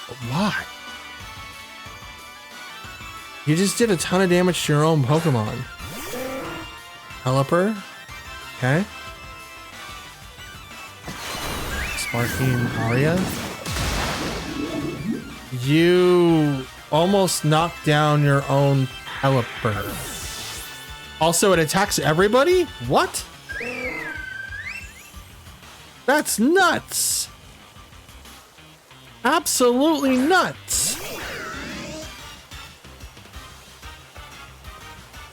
But why? You just did a ton of damage to your own Pokemon. Pelipper. Okay. Sparking Aria. You almost knocked down your own Pelipper. Also, it attacks everybody? What? That's nuts. Absolutely nuts.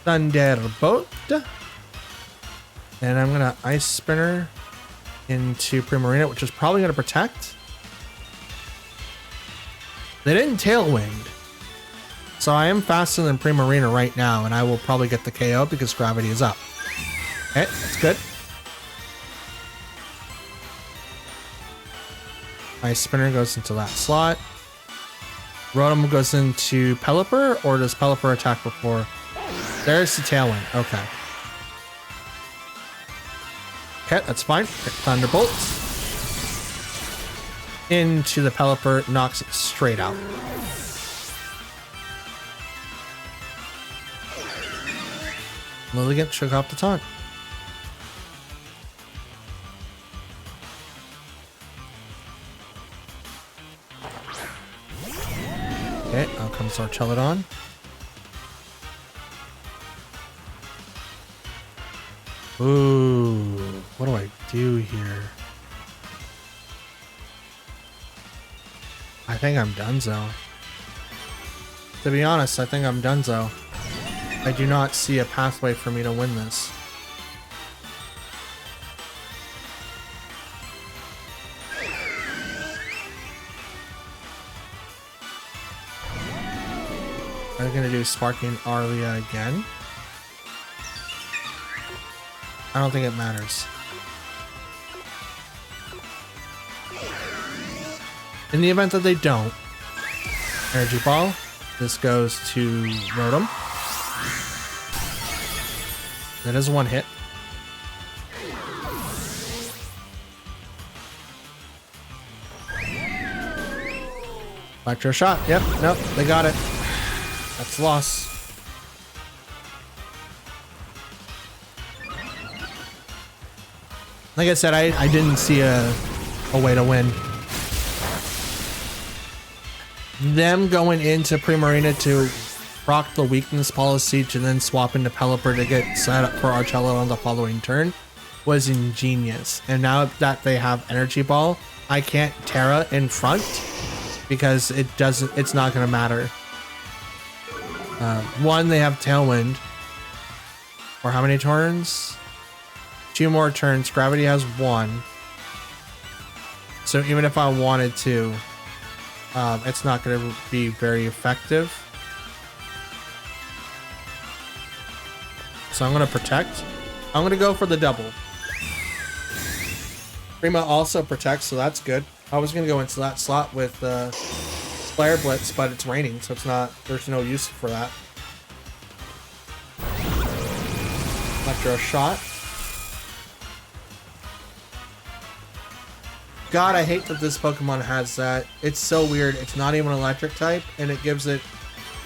Thunderbolt. And I'm gonna Ice Spinner into Primarina, which is probably gonna protect. They didn't Tailwind. So I am faster than Primarina right now, and I will probably get the KO because gravity is up. Okay, that's good. Ice Spinner goes into that slot. Rotom goes into Pelipper, or does Pelipper attack before? There's the Tailwind. Okay. Okay, that's fine. Thunderbolt. Into the Pelipper, knocks it straight out. Lilligant shook off the taunt. Okay, out comes our Celadon. Ooh, what do I do here? I think I'm donezo. To be honest, I think I'm donezo. I do not see a pathway for me to win this. I'm gonna do Sparking Arlia again. I don't think it matters. In the event that they don't, Energy Ball. This goes to Rotom. That is one hit. Electro Shot. Yep. Nope. They got it. That's a loss. Like I said, I didn't see a way to win. Them going into Primarina to proc the weakness policy to then swap into Pelipper to get set up for Arcello on the following turn was ingenious. And now that they have Energy Ball, I can't Terra in front because it's not going to matter. One, they have Tailwind. For how many turns? 2 more turns. Gravity has 1. So even if I wanted to, it's not going to be very effective. So I'm going to protect. I'm going to go for the double. Prima also protects, so that's good. I was going to go into that slot with Flare Blitz, but it's raining, so it's not. There's no use for that. Electro Shot. God, I hate that this Pokemon has that. It's so weird. It's not even an electric type, and it gives it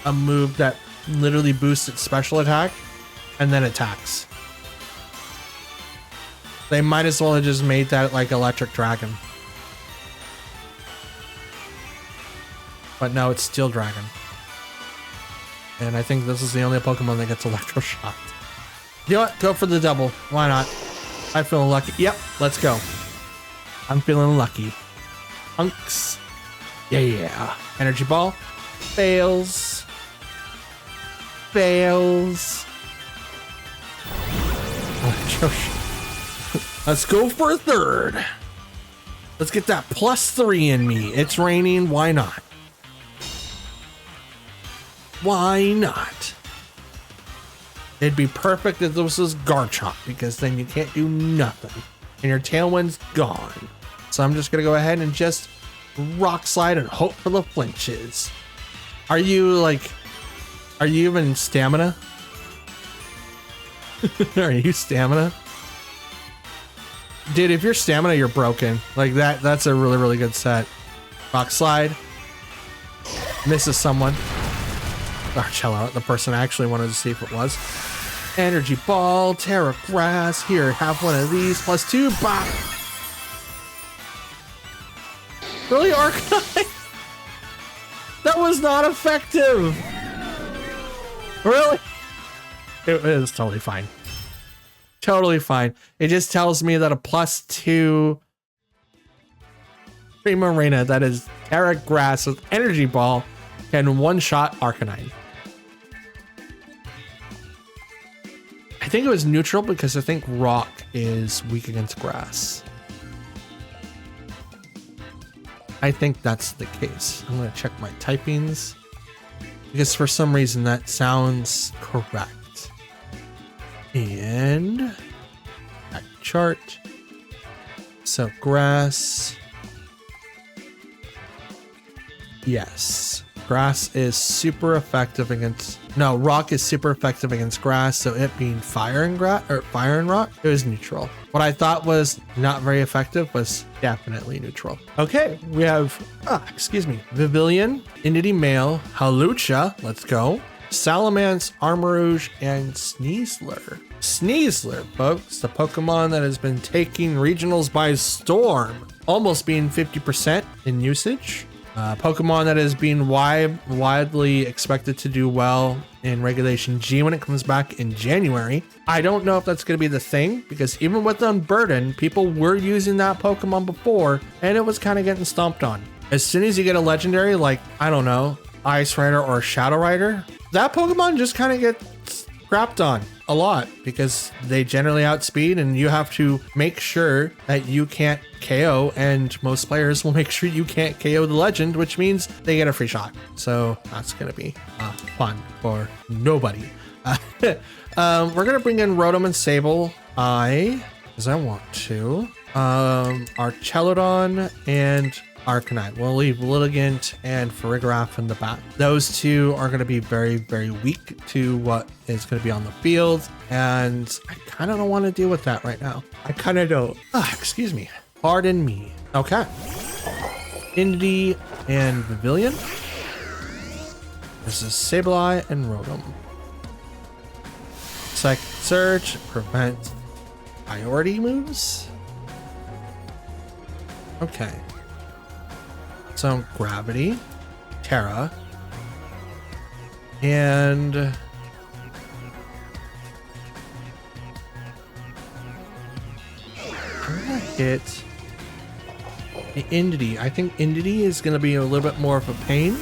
a move that literally boosts its special attack and then attacks. They might as well have just made that like Electric Dragon. But no, it's Steel Dragon. And I think this is the only Pokemon that gets Electro Shot. You know what? Go for the double. Why not? I feel lucky. Yep, let's go. I'm feeling lucky. Hunks. Yeah. Energy Ball. Fails. Fails. Let's go for a third. Let's get that +3 in me. It's raining. Why not? Why not? It'd be perfect if this was Garchomp, because then you can't do nothing. And your Tailwind's gone. So I'm just going to go ahead and just Rock Slide and hope for the flinches. Are you even Stamina? Are you Stamina? Dude, if you're Stamina, you're broken. Like that's a really, really good set. Rock Slide. Misses someone. Arcello, the person I actually wanted to see if it was. Energy Ball, Terra Grass. Here, have one of these. +2. Bop. Really, Arcanine? That was not effective. Really? It is totally fine. Totally fine. It just tells me that a +2 Primarina that is Terra Grass with Energy Ball can one-shot Arcanine. I think it was neutral because I think Rock is weak against Grass. I think that's the case. I'm going to check my typings because for some reason that sounds correct. And back chart. So Grass. Yes. Grass is super effective against... No, Rock is super effective against Grass, so it being Fire and Rock, it was neutral. What I thought was not very effective was definitely neutral. Okay, we have, Vivillon, Entity Male, Hawlucha, let's go, Salamence, Armarouge, and Sneasler. Sneasler, folks, the Pokemon that has been taking regionals by storm, almost being 50% in usage. Pokemon that is being widely expected to do well in Regulation G when it comes back in January. I don't know if that's going to be the thing, because even with Unburdened, people were using that Pokemon before, and it was kind of getting stomped on. As soon as you get a legendary, like, I don't know, Ice Rider or Shadow Rider, that Pokemon just kind of gets crapped on a lot because they generally outspeed, and you have to make sure that you can't KO, and most players will make sure you can't KO the legend, which means they get a free shot. So that's gonna be fun for nobody. We're gonna bring in Rotom and Sable. Because I want to. Archelodon and Arcanine. We'll leave Lilligant and Farigiraf in the back. Those two are going to be very, very weak to what is going to be on the field, and I kind of don't want to deal with that right now. I kind of don't. Excuse me. Pardon me. Okay. Indy and Pavilion. This is Sableye and Rotom. Psychic Surge, prevent priority moves. Okay. So Gravity, Terra, and I'm gonna hit the Indy. I think Indy is gonna be a little bit more of a pain.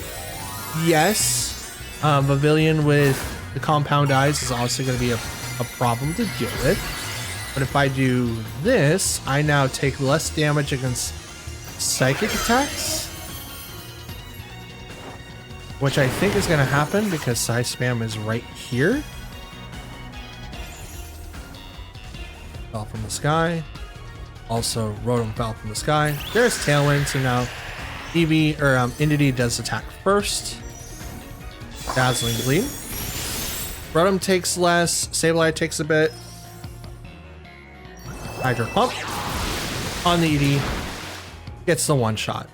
Yes, Pavilion with the compound eyes is also gonna be a problem to deal with. But if I do this, I now take less damage against psychic attacks, which I think is going to happen because Psy Spam is right here. Fell from the sky. Also, Rotom fell from the sky. There's Tailwind, so now Eevee or Indeedee does attack first. Dazzling Gleam. Rotom takes less. Sableye takes a bit. Hydro Pump on the Eevee. Gets the one shot.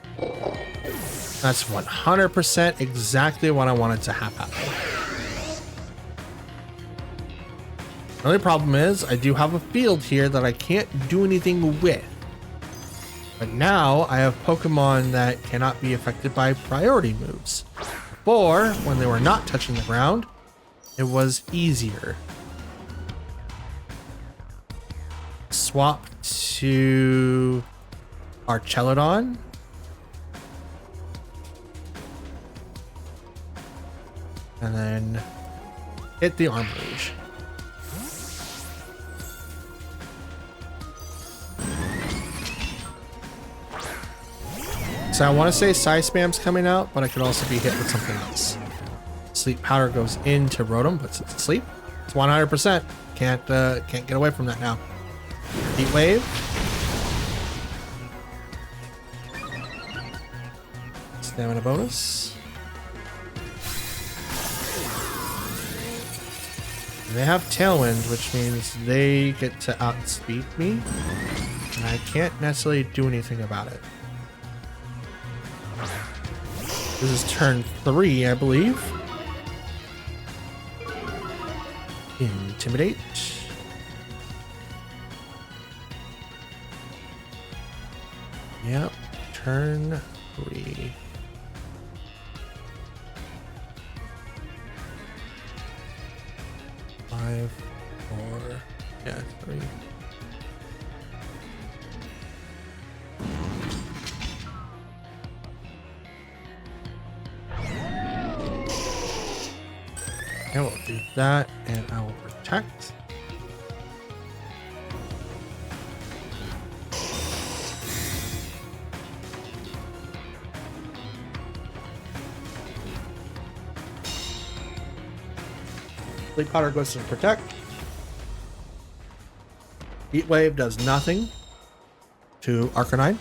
That's 100% exactly what I wanted to have happen. The only problem is I do have a field here that I can't do anything with. But now I have Pokemon that cannot be affected by priority moves. Before, when they were not touching the ground, it was easier. Swap to Archelodon. And then hit the Arm Rage. So I want to say Psy Spam's coming out, but I could also be hit with something else. Sleep Powder goes into Rotom, but since it's sleep, it's 100%. Can't get away from that now. Heat Wave. Stamina bonus. And they have Tailwind, which means they get to outspeed me, and I can't necessarily do anything about it. This is turn 3, I believe. Intimidate. Yep, turn 3. Five, 4, yeah, 3. I will do that, and I will protect. Sleep Powder goes to protect. Heat Wave does nothing to Arcanine.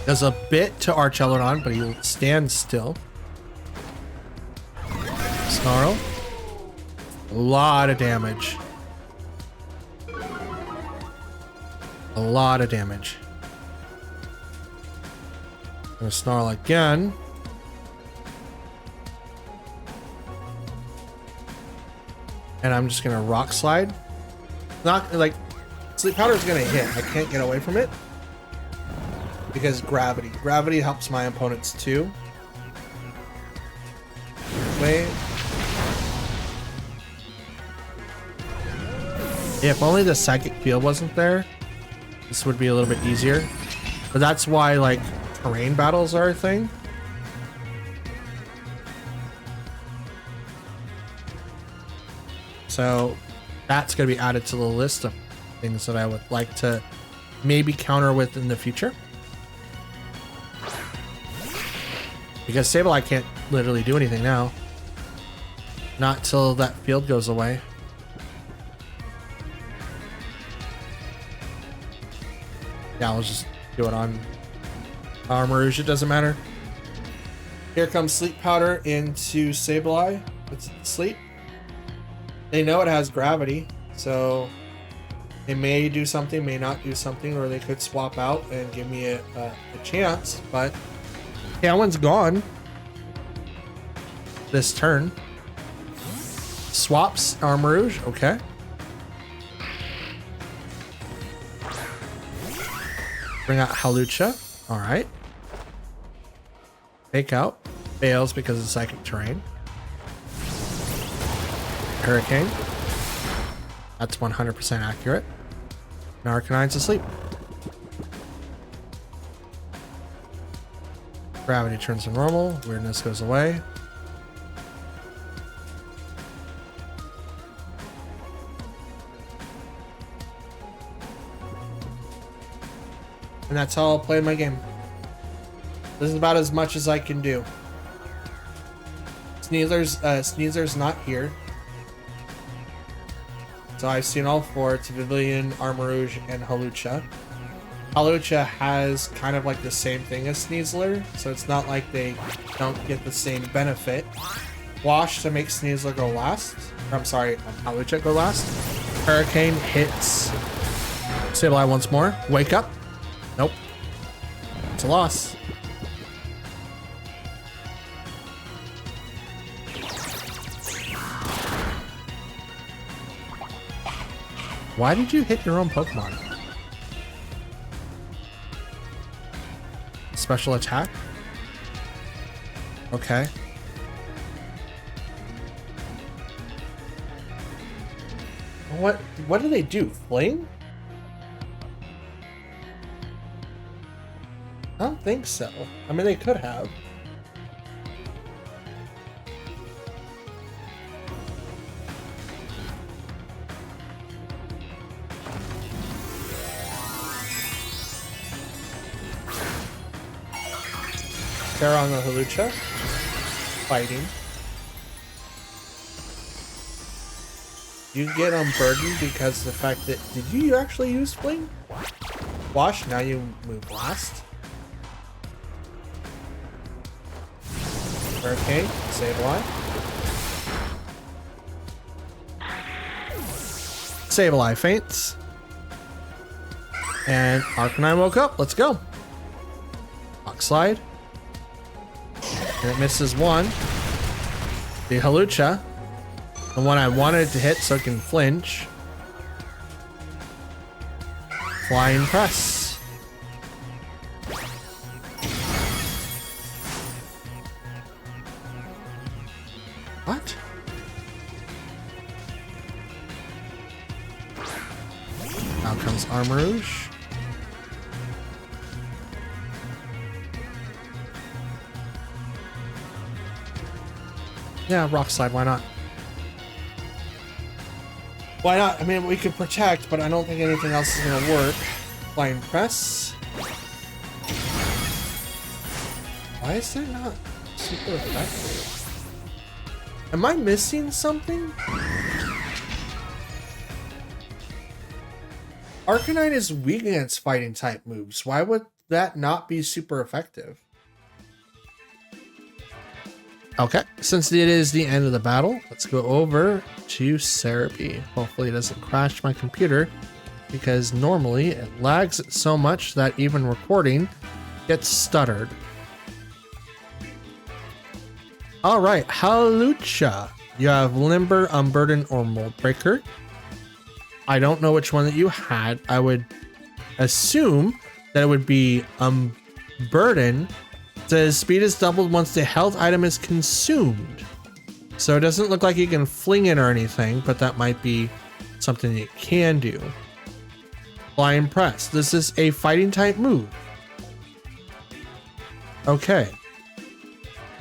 Does a bit to Archelodon, but he stands still. Snarl. A lot of damage. A lot of damage. Gonna Snarl again. And I'm just gonna Rock Slide. Not like Sleep Powder is gonna hit. I can't get away from it. because gravity. Gravity helps my opponents too. Wait. If only the psychic field wasn't there, this would be a little bit easier. But that's why like terrain battles are a thing. So that's going to be added to the list of things that I would like to maybe counter with in the future. Because Sableye can't literally do anything now. Not till that field goes away. Yeah, I'll just do it on Armarouge, it doesn't matter. Here comes Sleep Powder into Sableye. It's sleep. They know it has gravity, so they may do something, may not do something, or they could swap out and give me a chance, but Tailwind's gone this turn. Swaps Armarouge, okay. Bring out Hawlucha, all right. Fake out, fails because of psychic terrain. Hurricane, that's 100% accurate. Now Arcanine's asleep. Gravity turns to normal, weirdness goes away. And that's how I'll play my game. This is about as much as I can do. Sneaser's not here. So I've seen all four. It's Vivillon, Armarouge, and Hawlucha. Hawlucha has kind of like the same thing as Sneasler, so it's not like they don't get the same benefit. Wash to make Sneasler go last. Or, I'm sorry, Hawlucha go last. Hurricane hits Sableye once more. Wake up. Nope. It's a loss. Why did you hit your own Pokemon? Special attack? Okay. What do they do? Fling? I don't think so. I mean, they could have. They're on the Hawlucha. Fighting. You get unburdened because the fact that... Did you actually use Fling? Wash, now you move last. Hurricane, Sableye. Sableye faints. And Arcanine woke up. Let's go. Rock Slide. And it misses one. The Hawlucha. The one I wanted to hit so it can flinch. Flying Press. What? Now comes Armarouge. Yeah, Rock Slide, why not? Why not? I mean, we could protect, but I don't think anything else is going to work. Flying Press. Why is that not super effective? Am I missing something? Arcanine is weak against fighting type moves. Why would that not be super effective? Okay, since it is the end of the battle, let's go over to Cerebi. Hopefully it doesn't crash my computer, because normally it lags so much that even recording gets stuttered. Alright, Hawlucha. You have Limber, Unburden, or Mold Breaker. I don't know which one that you had. I would assume that it would be Burden says speed is doubled once the health item is consumed. So it doesn't look like you can fling it or anything, but that might be something you can do. Flying Press. This is a fighting type move. Okay.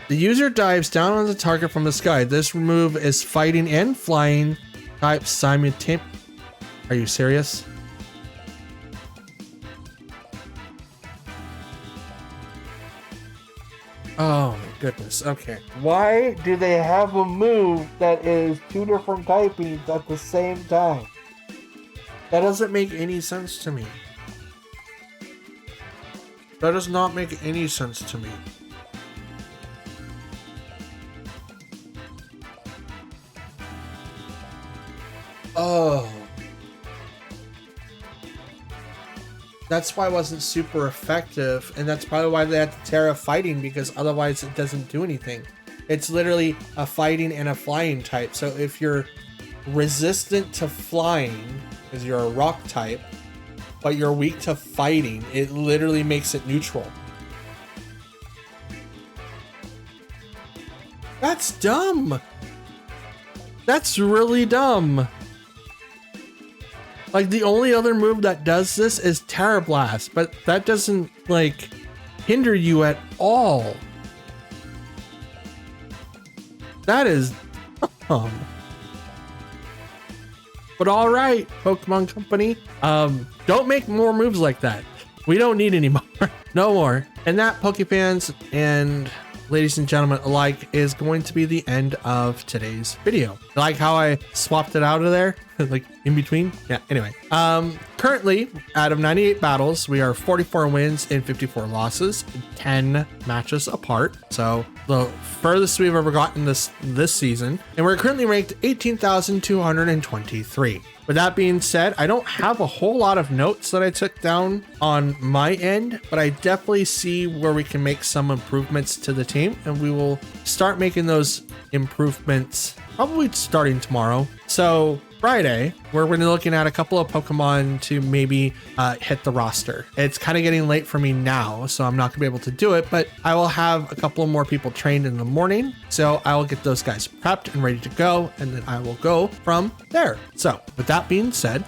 The user dives down on the target from the sky. This move is fighting and flying type simultaneously. Are you serious? Oh my goodness. Okay. Why do they have a move that is two different typings at the same time? That doesn't make any sense to me. That does not make any sense to me. Oh. That's why it wasn't super effective, and that's probably why they had to Terra fighting, because otherwise it doesn't do anything. It's literally a fighting and a flying type. So if you're resistant to flying, because you're a rock type, but you're weak to fighting, it literally makes it neutral. That's dumb. That's really dumb. Like, the only other move that does this is Terra Blast, but that doesn't, like, hinder you at all. That is dumb. But all right, Pokemon Company, don't make more moves like that. We don't need any more. No more. And that, Pokefans and ladies and gentlemen alike, is going to be the end of today's video. Like how I swapped it out of there, like in between. Yeah, anyway. Currently, out of 98 battles, we are 44 wins and 54 losses, 10 matches apart. So the furthest we've ever gotten this season. And we're currently ranked 18,223. With that being said, I don't have a whole lot of notes that I took down on my end, but I definitely see where we can make some improvements to the team, and we will start making those improvements probably starting tomorrow. So Friday, we're going to be looking at a couple of Pokemon to maybe hit the roster. It's kind of getting late for me now, so I'm not going to be able to do it, but I will have a couple more people trained in the morning. So I will get those guys prepped and ready to go, and then I will go from there. So with that being said,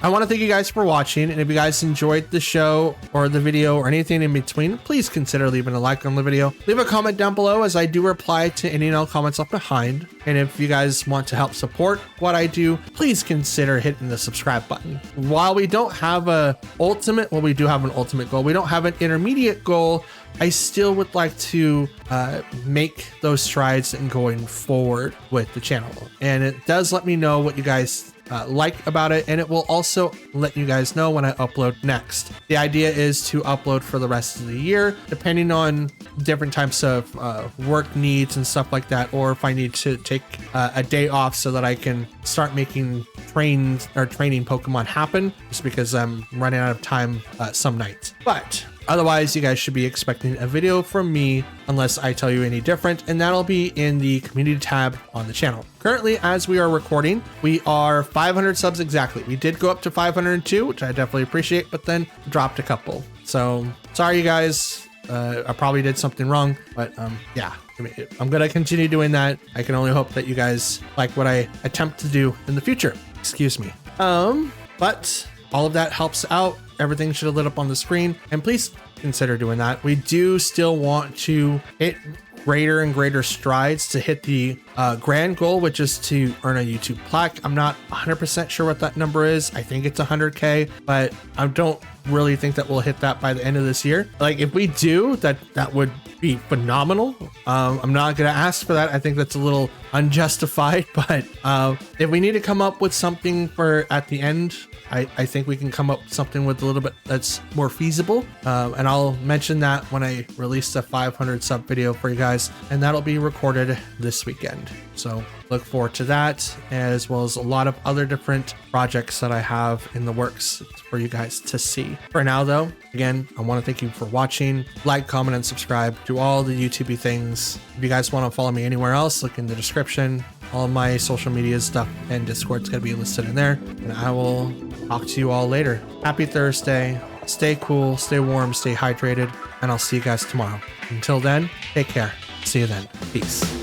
I want to thank you guys for watching, and if you guys enjoyed the show or the video or anything in between, please consider leaving a like on the video. Leave a comment down below, as I do reply to any and all comments left behind. And if you guys want to help support what I do, please consider hitting the subscribe button. While we don't have a ultimate, well, we do have an ultimate goal. We don't have an intermediate goal. I still would like to make those strides in going forward with the channel. And it does let me know what you guys like about it, and it will also let you guys know when I upload next. The idea is to upload for the rest of the year, depending on different types of work needs and stuff like that, or if I need to take a day off so that I can start making training Pokemon happen, just because I'm running out of time some nights. But otherwise, you guys should be expecting a video from me unless I tell you any different, and that'll be in the community tab on the channel. Currently, as we are recording, we are 500 subs exactly. We did go up to 502, which I definitely appreciate, but then dropped a couple. So sorry, you guys. I probably did something wrong, but yeah, I'm gonna continue doing that. I can only hope that you guys like what I attempt to do in the future. Excuse me. But all of that helps out. Everything should have lit up on the screen, and please consider doing that. We do still want to hit greater and greater strides to hit the grand goal, which is to earn a YouTube plaque. I'm not 100% sure what that number is. I think it's 100K, but I don't really think that we'll hit that by the end of this year. Like, if we do, that would be phenomenal. I'm not gonna ask for that. I think that's a little unjustified, but if we need to come up with something for at the end, I think we can come up with something with a little bit that's more feasible, and I'll mention that when I release the 500 sub video for you guys, and that'll be recorded this weekend. So look forward to that, as well as a lot of other different projects that I have in the works for you guys to see. For now though, again, I want to thank you for watching. Like, comment, and subscribe to all the YouTubey things. If you guys want to follow me anywhere else, look in the description. All my social media stuff and Discord's gonna be listed in there, and I will talk to you all later. Happy Thursday. stay cool, stay warm, stay hydrated, and I'll see you guys tomorrow. Until then, take care. See you then. Peace.